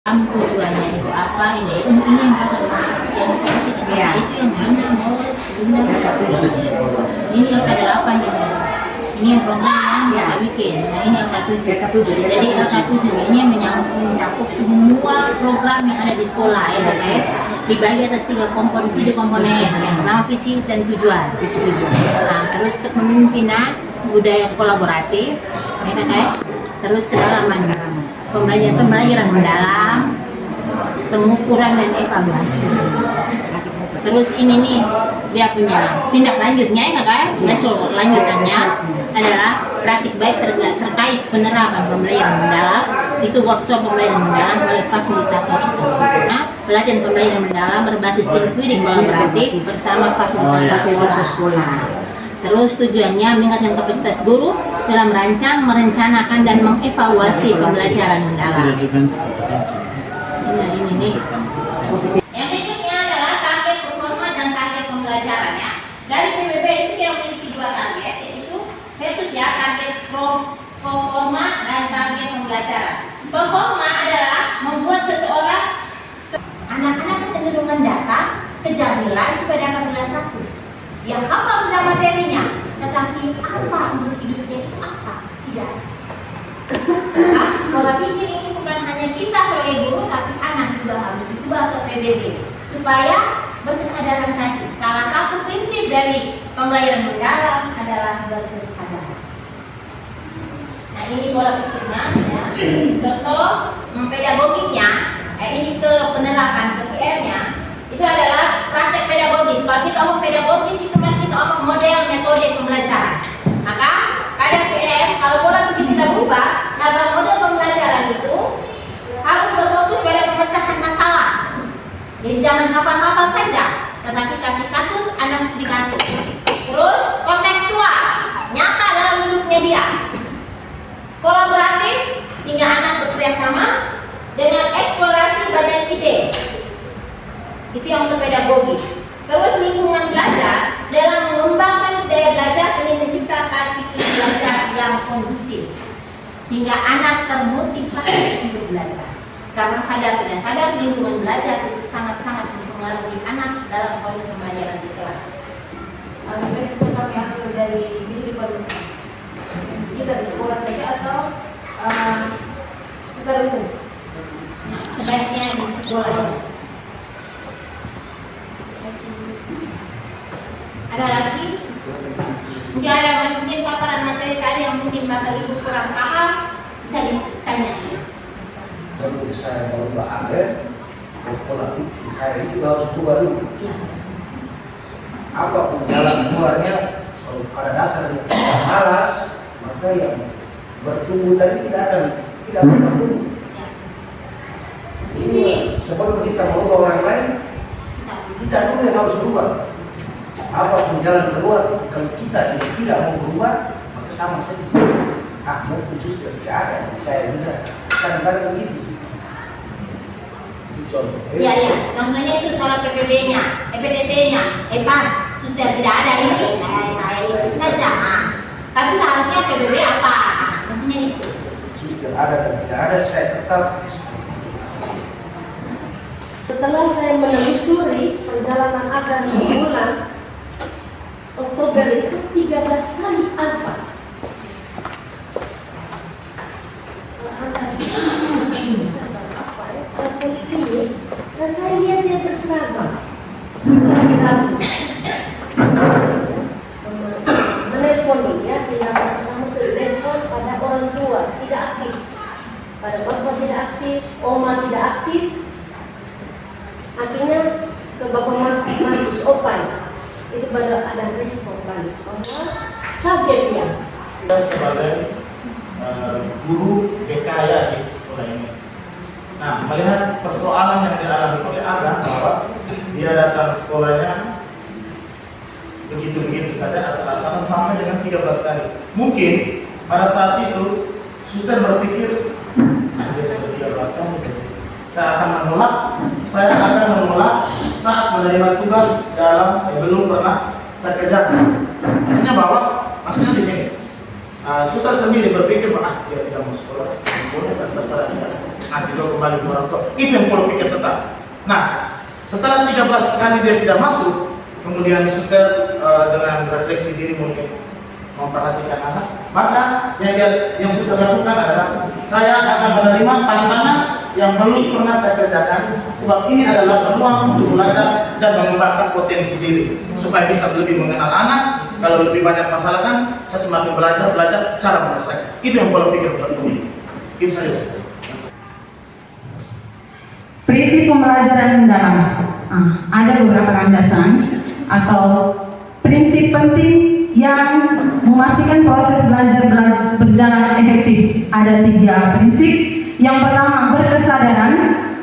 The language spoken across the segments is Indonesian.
tujuannya itu apa ini yang kata yang kasih ya. Itu yang bunda mau bunda ini yang ada apa ya ini yang program yang kita bikin. Nah ini yang K7. Jadi K7 ini yang mencakup semua program yang ada di sekolah ya kan, dibagi atas 3 komponen yang pertama visi dan tujuan. Nah, terus kepemimpinan budaya kolaboratif ya kan, terus kedalaman pembelajaran mendalam, pengukuran dan evaluasi. Terus ini nih dia punya tindak lanjutnya ya kan, lanjutannya adalah praktik baik terkait penerapan pembelajaran mendalam. Itu workshop pembelajaran mendalam oleh fasilitator sekolah, pelajaran pembelajaran mendalam berbasis tim kuliah kolaboratif bersama fasilitator sekolah. Terus tujuannya meningkatkan kapasitas guru dalam merancang, merencanakan, dan mengevaluasi pembelajaran mendalam. Nah ini nih. Yang berikutnya adalah target performa dan target pembelajaran ya. Dari PBB itu kita memiliki 2 target, yaitu versus ya target performa dan target pembelajaran. Performa adalah membuat seseorang anak-anak kecenderungan datang ke Jamila supaya dapat nilai 100. Yang apa sudah materinya, tetapi apa untuk hidupnya itu apa? Tidak. Nah, pola pikir ini bukan hanya kita sebagai guru, tapi anak juga harus diubah ke PBB supaya berkesadaran tadi. Salah satu prinsip dari pembelajaran mendalam adalah berkesadaran. Nah ini pola pikirnya ya. Contoh pedagogiknya, ini ke penerapan ke PR-nya. Itu adalah praktek pedagogis. Kalau kita omong pedagogis itu kan kita omong model metode pembelajaran. Maka pada PM kalau pola pikir kita berubah, dalam model pembelajaran itu harus berfokus pada pemecahan masalah. Jadi jangan hafal-hafal saja, tetapi kasih kasus, anak studi kasus. Terus kontekstual, nyata dalam hidupnya dia. Kolaboratif sehingga anak bekerja sama dengan eksplorasi banyak ide. Itu yang untuk pedagogis. Terus lingkungan belajar dalam mengembangkan budaya belajar ingin menciptakan iklim belajar yang kondusif sehingga anak termotivasi untuk belajar. Karena sadar tidak sadar lingkungan belajar itu sangat-sangat mempengaruhi anak dalam proses pembelajaran di kelas. Resiko kami ambil dari diri kita di sekolah saja atau secara umum? Sebaiknya di sekolah. Ada lagi? Mungkin ada paparan materi tadi yang mungkin Bapak Ibu kurang paham, bisa ditanya. Kalau saya kalau nggak ada, pola pikir saya itu harus keluar dulu. Apapun jalan keluarnya, kalau pada dasarnya kita malas, maka yang bertumbuh tadi tidak akan bertumbuh. Ini sebelum kita merubah orang lain, kita dulu yang harus berubah. Apapun jalan keluar, kalau kita tidak mau berubah, maka sama saja. Mungkin justru tidak ada. Saya juga kadang-kadang begitu. Iya. Contohnya itu soal PPB-nya, PPT-nya, pas sudah tidak ada ini, saya ikut saja. Tapi seharusnya PBB apa? Maksudnya itu. Sudah ada dan tidak ada, saya tetap. Setelah saya menelusuri perjalanan Agan di bulan Oktober itu 13 kali apa? Dan saya lihat dia berseragam. Menelponi ya, tidak pertama telepon pada orang tua tidak aktif, pada bapak tidak aktif, oma tidak aktif. Akhirnya ke Bapak Mas Opai itu baru ada respon balik bahwa kaget dia. Kita sebagai guru BKaya di sekolah ini. Nah, melihat persoalan yang dialami oleh Agan bahwa dia datang sekolahnya begitu-begitu saja asal-asalan sampai dengan 13 kali. Mungkin pada saat itu suster berpikir, dia sudah 13 kali. Saya akan menolak saat menerima tugas dalam belum pernah saya kerjakan. Artinya bahwa maksudnya di sini Suster sendiri berpikir, dia tidak mau sekolah, boleh terserah dia, nanti dia kembali ke orang tua. Itu yang pola pikir tetap. Nah, setelah 13 kali dia tidak masuk, kemudian suster dengan refleksi diri mungkin memperhatikan anak, maka yang suster lakukan adalah saya akan menerima tantangan yang belum pernah saya kerjakan, sebab ini adalah peluang untuk belajar dan mengembangkan potensi diri supaya bisa lebih mengenal anak. Kalau lebih banyak masalah kan, saya semakin belajar cara menyelesaikan. Itu yang pola pikir terpenting. Itu saja. Prinsip pembelajaran mendalam. Ada beberapa landasan atau prinsip penting yang memastikan proses belajar berjalan efektif. Ada 3 prinsip. Yang pertama, berkesadaran.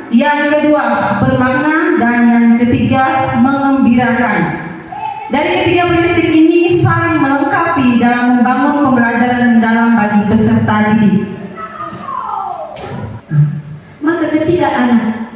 Yang kedua, bermakna. Dan yang ketiga, mengembirakan. Dari ketiga prinsip ini saling melengkapi dalam membangun pembelajaran mendalam bagi peserta didik. Maka ketika anak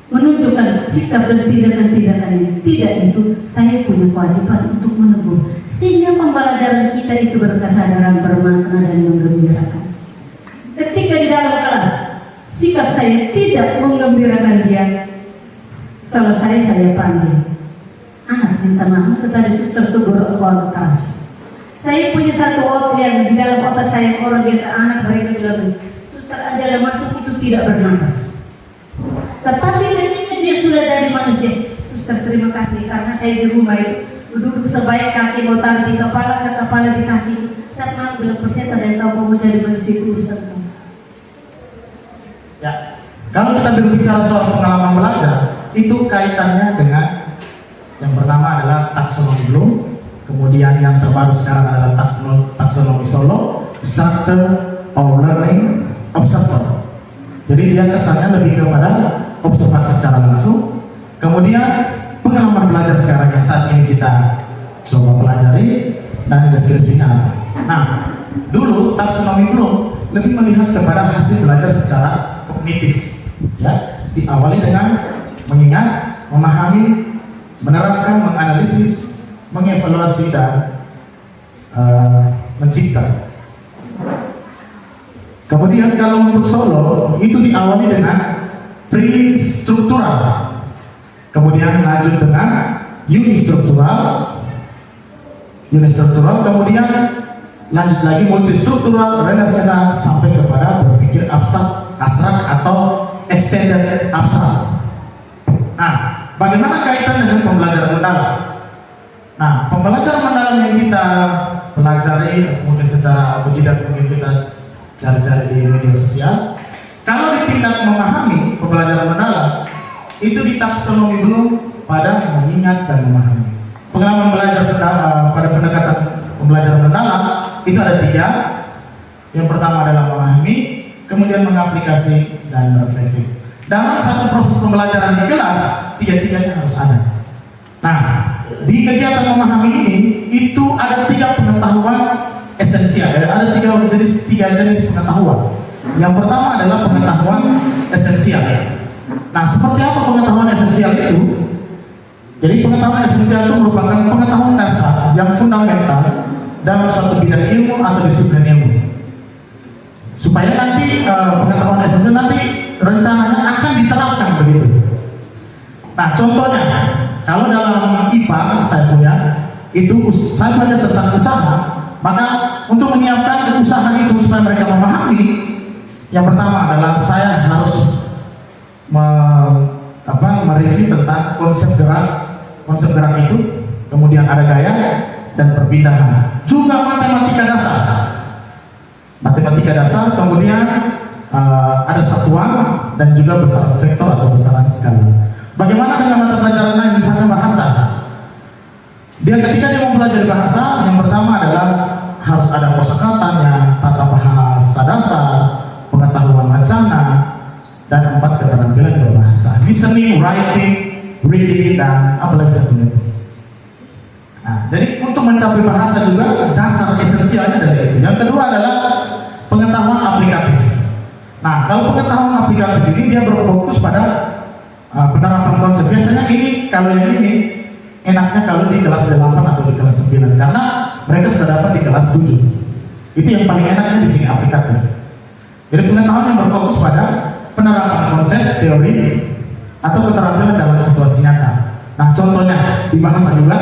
menunjukkan sikap dan tindakan-tindakannya tidak itu, saya punya kewajiban untuk menegur, sehingga pembelajaran kita itu berkesadaran, bermakna dan menggembirakan. Ketika di dalam kelas sikap saya tidak menggembirakan dia, selesai saya panggil, anak minta maaf kepada suster tegur kelas. Saya punya satu orang yang di dalam otak saya, orang biasa anak mereka bilang, suster aja masuk itu tidak bernapas. Tetapi ketika dia sudah dari manusia, suster terima kasih karena saya di rumah itu duduk sebaik kaki mau taruh di kepala ke kepala di kaki. Saya mau bilang persen ada yang tahu kamu jadi manusia itu urusan kamu. Ya, kalau kita berbicara soal pengalaman belajar, itu kaitannya dengan yang pertama adalah taksonomi Bloom, kemudian yang terbaru sekarang adalah taksonomi Solo, Structure of Learning Observer. Jadi dia kesannya lebih kepada observasi secara langsung. Kemudian pengalaman belajar sekarang yang saat ini kita coba pelajari dan deskripsinya apa. Nah, dulu taksonomi Bloom lebih melihat kepada hasil belajar secara kognitif, ya, diawali dengan mengingat, memahami, menerapkan, menganalisis, mengevaluasi dan mencipta. Kemudian kalau untuk Solo itu diawali dengan pre-struktural, kemudian lanjut dengan unistruktural, kemudian lanjut lagi multistruktural, relasional, sampai kepada berpikir abstrak atau extended abstrak. Nah, bagaimana kaitan dengan pembelajaran mendalam? Nah, pembelajaran mendalam yang kita pelajari mungkin secara otodidak, mungkin kita cari-cari di media sosial. Kalau di tingkat memahami pembelajaran mendalam, itu di taksonomi Bloom pada mengingat dan memahami. Pengalaman belajar pada pendekatan pembelajaran mendalam itu ada 3. Yang pertama adalah memahami, kemudian mengaplikasi dan refleksi. Dalam satu proses pembelajaran di kelas, 3-tiganya harus ada. Nah, di kegiatan memahami ini itu ada 3 pengetahuan esensial. Ada 3 jenis pengetahuan. Yang pertama adalah pengetahuan esensial. Nah, seperti apa pengetahuan esensial itu? Jadi pengetahuan esensial itu merupakan pengetahuan dasar yang fundamental dalam suatu bidang ilmu atau disiplin ilmu. Supaya nanti pengetahuan esensial nanti rencananya akan diterapkan begitu. Nah, contohnya kalau dalam IPA saya punya itu saya belajar tentang usaha, maka untuk menyiapkan usaha itu supaya mereka memahami, yang pertama adalah saya harus mereview tentang konsep gerak itu, kemudian ada gaya dan perpindahan, juga matematika dasar, kemudian ada satuan dan juga besaran vektor atau besaran skala. Bagaimana dengan mata pelajaran lain, misalnya bahasa? Ketika dia mempelajari bahasa, yang pertama adalah harus ada kosakatanya, tata bahasa dasar, pengetahuan wacana, dan 4 keterampilan berbahasa, listening, writing, reading, dan apalagi satunya. Nah, jadi untuk mencapai bahasa juga dasar esensialnya adalah itu. Yang kedua adalah pengetahuan aplikatif. Nah, kalau pengetahuan aplikatif ini dia berfokus pada penerapan konsep. Biasanya kalau yang ini enaknya kalau di kelas 8 atau di kelas 9 karena mereka sudah dapat di kelas 7. Itu yang paling enaknya di sini, aplikatif. Jadi pengetahuan yang berfokus pada penerapan konsep, teori, atau keterampilan dalam situasi nyata. Nah, contohnya di bahasa juga.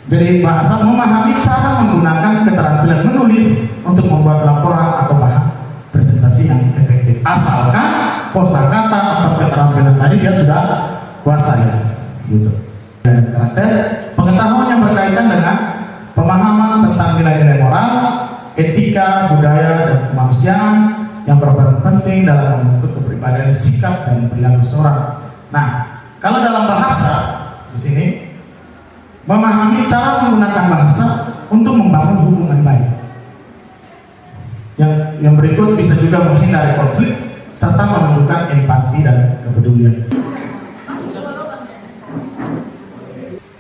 Jadi bahasa memahami cara menggunakan keterampilan menulis untuk membuat laporan atau bahan presentasi yang efektif. Asalkan kosakata atau keterampilan tadi dia sudah kuasai, gitu. Dan karakter pengetahuan yang berkaitan dengan pemahaman tentang nilai-nilai moral, etika, budaya, dan kemanusiaan yang berperan penting dalam membentuk kepribadian, sikap, dan perilaku seseorang. Nah, kalau dalam bahasa di sini memahami cara menggunakan bahasa untuk membangun hubungan baik. Yang berikut bisa juga menghindari konflik serta menunjukkan empati dan kepedulian.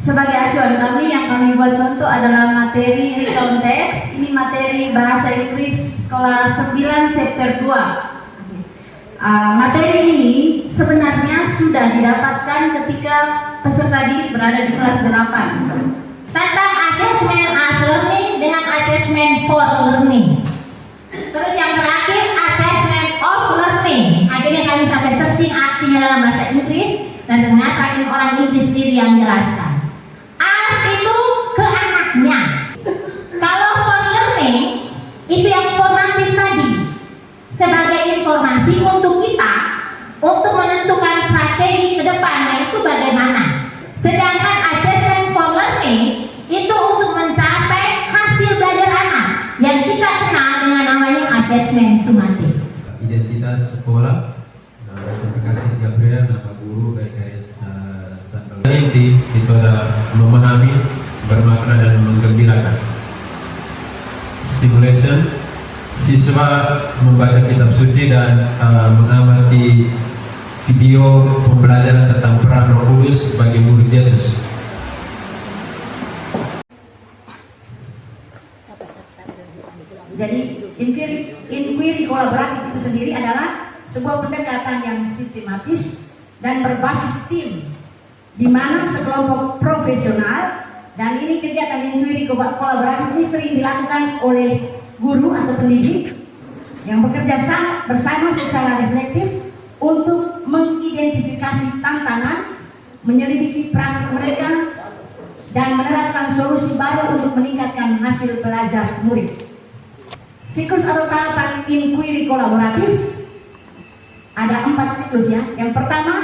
Sebagai acuan kami yang kami buat contoh adalah materi konteks. Ini materi bahasa Inggris kelas 9 chapter 2. Materi ini sebenarnya sudah didapatkan ketika peserta didik berada di kelas 8. Tentang assessment as learning dengan assessment for learning. Terus yang terakhir assessment of learning. Akhirnya kami sampai searching artinya dalam bahasa Inggris dan ternyata ini orang Inggris sendiri yang jelaskan. As itu ke anaknya. Kalau for learning itu yang formatif tadi. Sebagai informasi untuk kita untuk menentukan strategi ke depannya itu bagaimana. Sedangkan assessment for learning itu untuk mencapai hasil belajar anak yang kita kenal dengan namanya assessment sumatif. Identitas sekolah, sertifikasi Gabriel, nama guru, BKS Santral. Inti itu adalah memahami, bermakna dan menggembirakan. Stimulation, siswa membaca kitab suci dan mengamati video pembelajaran tentang peran Roh Kudus bagi murid Yesus. Jadi inquiry kolaboratif itu sendiri adalah sebuah pendekatan yang sistematis dan berbasis tim, di mana sekelompok profesional, dan ini kegiatan inquiry kolaboratif ini sering dilakukan oleh guru atau pendidik yang bekerja bersama secara reflektif untuk mengidentifikasi tantangan, menyelidiki praktik mereka, dan menerapkan solusi baru untuk meningkatkan hasil belajar murid. Siklus atau tahapan inquiry kolaboratif ada 4 siklus ya. Yang pertama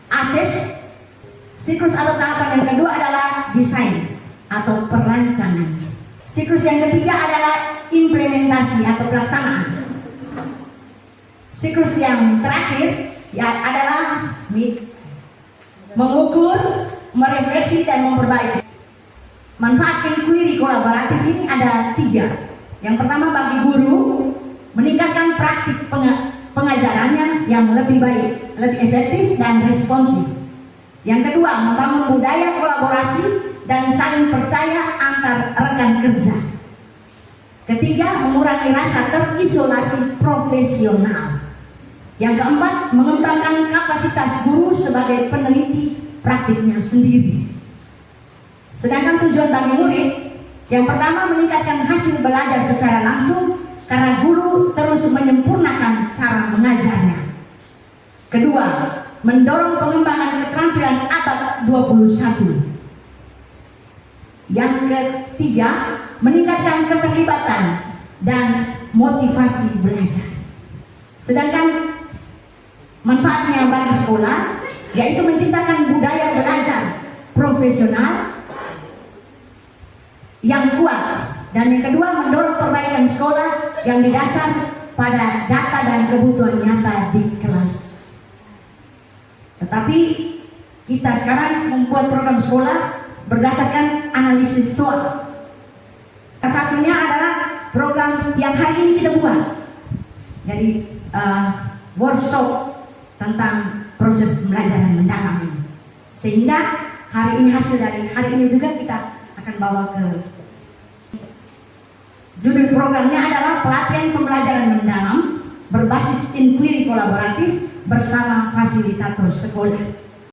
assess. Siklus atau tahapan yang kedua adalah desain atau perancangan. Siklus yang ketiga adalah implementasi atau pelaksanaan. Siklus yang terakhir ya adalah mengukur, merefleksi, dan memperbaiki. Manfaat inquiry kolaboratif ini ada 3. Yang pertama bagi guru, meningkatkan praktik pengajarannya yang lebih baik, lebih efektif dan responsif. Yang kedua, membangun budaya kolaborasi dan saling percaya antar rekan kerja. Ketiga, mengurangi rasa terisolasi profesional. Yang keempat, mengembangkan kapasitas guru sebagai peneliti praktiknya sendiri. Sedangkan tujuan bagi murid, yang pertama meningkatkan hasil belajar secara langsung karena guru terus menyempurnakan cara mengajarnya. Kedua, mendorong pengembangan keterampilan abad 21. Yang ketiga, meningkatkan keterlibatan dan motivasi belajar. Sedangkan manfaatnya bagi sekolah yaitu menciptakan budaya belajar profesional yang kuat, dan yang kedua mendorong perbaikan sekolah yang didasar pada data dan kebutuhan nyata di kelas. Tetapi kita sekarang membuat program sekolah berdasarkan analisis SWOT. Salah satunya adalah program yang hari ini kita buat, jadi workshop tentang proses pembelajaran mendalam ini, sehingga hari ini hasil dari hari ini juga kita akan bawa ke. Judul programnya adalah pelatihan pembelajaran mendalam berbasis inquiry kolaboratif bersama fasilitator sekolah.